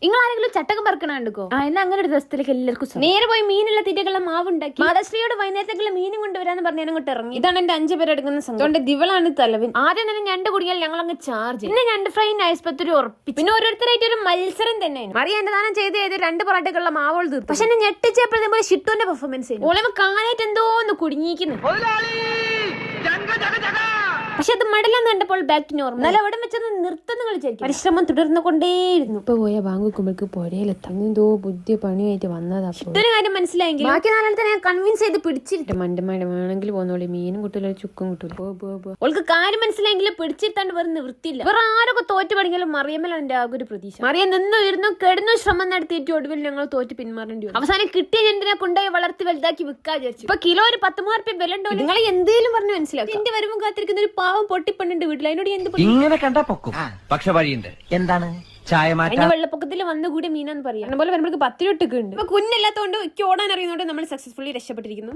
നിങ്ങൾ ആരെങ്കിലും ചട്ടകം പറക്കണോ? എന്നാ അങ്ങനെ ഒരു ദിവസത്തിലേക്ക് എല്ലാവർക്കും നേരെ പോയി മീനുള്ള തീറ്റകളുടെ മാവ് ഉണ്ടാക്കി മാതാശ്രീയോട് വൈകുന്നേരത്തേക്കുള്ള മീനും കൊണ്ടുവരാന്ന് പറഞ്ഞ് അങ്ങോട്ട് ഇറങ്ങി. ഇതാണ് എന്റെ 5 പേര് എടുക്കുന്ന സംഘം. അതുകൊണ്ട് ദിവളാണ് തലവൻ. ആദ്യം തന്നെ ഞണ്ട് കുടിയാൽ ഞങ്ങൾ അങ്ങ് ചാർജ്. പിന്നെ ഞണ്ട് ഫ്രൈ നൈസ്പത്തൊരു ഉറപ്പിച്ചു. പിന്നെ ഓരോരുത്തരായിട്ട് ഒരു മത്സരം തന്നെ. മറിയ എന്റെ ദാനം ചെയ്ത് 2 പൊറാട്ടക്കുള്ള മാവോൾ തീർത്തു. പക്ഷെ എന്നെ ഞെട്ടിച്ചപ്പോഴത്തെ ഷിട്ടുവിന്റെ പെർഫോമൻസ് ചെയ്യുന്നു. ഓളമ കാണാനായിട്ട് എന്തോ ഒന്ന് കുടുങ്ങിയിരിക്കുന്നു. പക്ഷെ അത് മടലെന്ന് കണ്ടപ്പോൾ ബാക്ക് ടു നോർമൽ. എന്നാലും അവിടെ വെച്ചത് നിർത്തുന്ന കളിച്ചായിരിക്കും. പരിശ്രമം തുടർന്നുകൊണ്ടേയിരുന്നു. ഇപ്പൊ പോയ ബാങ്കുമ്പോഴേക്ക് പുഴയിലെത്താം. എന്തോ ബുദ്ധി പണിയായിട്ട് വന്നതാ. ഇതൊരു കാര്യം മനസ്സിലായെങ്കിൽ ബാക്കി 4 ഞാൻ കൺവിൻസ് ചെയ്ത് പിടിച്ചിട്ട് മണ്ടമായിട്ട് വേണമെങ്കിൽ പോന്നോളി. മീനും കിട്ടൂല, ചുക്കും കിട്ടൂല. അവൾക്ക് കാര്യം മനസ്സിലായെങ്കിൽ പിടിച്ചിരുത്താണ്ട് വേറെ നിവൃത്തിയില്ല. വേറെ ആരൊക്കെ തോറ്റ് പഠിക്കലും മറിയമ്മലാണ് എന്റെ ആകെ ഒരു പ്രതീക്ഷ. മറിയ നിന്നു കിടന്നു ശ്രമം നടത്തിയിട്ട് ഒടുവിൽ ഞങ്ങൾ തോറ്റ് പിന്മാറേണ്ടി വന്നു. അവസാനം കിട്ടിയ ഞണ്ടിനെ കൊണ്ടുപോയി വളർത്തി വലുതാക്കി വിൽക്കാൻ വിചാരിച്ചു. ഇപ്പൊ കിലോ ഒരു 10 രൂപ വില ഉണ്ടോ? നിങ്ങൾ എന്തേലും പറഞ്ഞു മനസ്സിലാക്കും. എന്റെ വരുമ്പോൾ കാത്തിരിക്കുന്ന ഒരു പാവം പൊട്ടിപ്പണ്ണിന്റെ വീട്ടിൽ അതിനോട് എന്ത് ഇങ്ങനെ കണ്ടാ പൊക്കും. പക്ഷെ വഴിയുണ്ട്. എന്താണ് ചായ മാറ്റാൻ വെള്ളപ്പൊക്കത്തിൽ വന്നുകൂടി മീനാന്ന് പറയാം. അതുപോലെ വരുമ്പോഴേക്ക് 10 രൂപ ഉണ്ട്. ഇപ്പൊ കുഞ്ഞില്ലാത്തതുകൊണ്ട് ഓടാൻ അറിയുന്നതുകൊണ്ട് നമ്മൾ സക്സസ്ഫുള്ളി രക്ഷപ്പെട്ടിരിക്കുന്നു.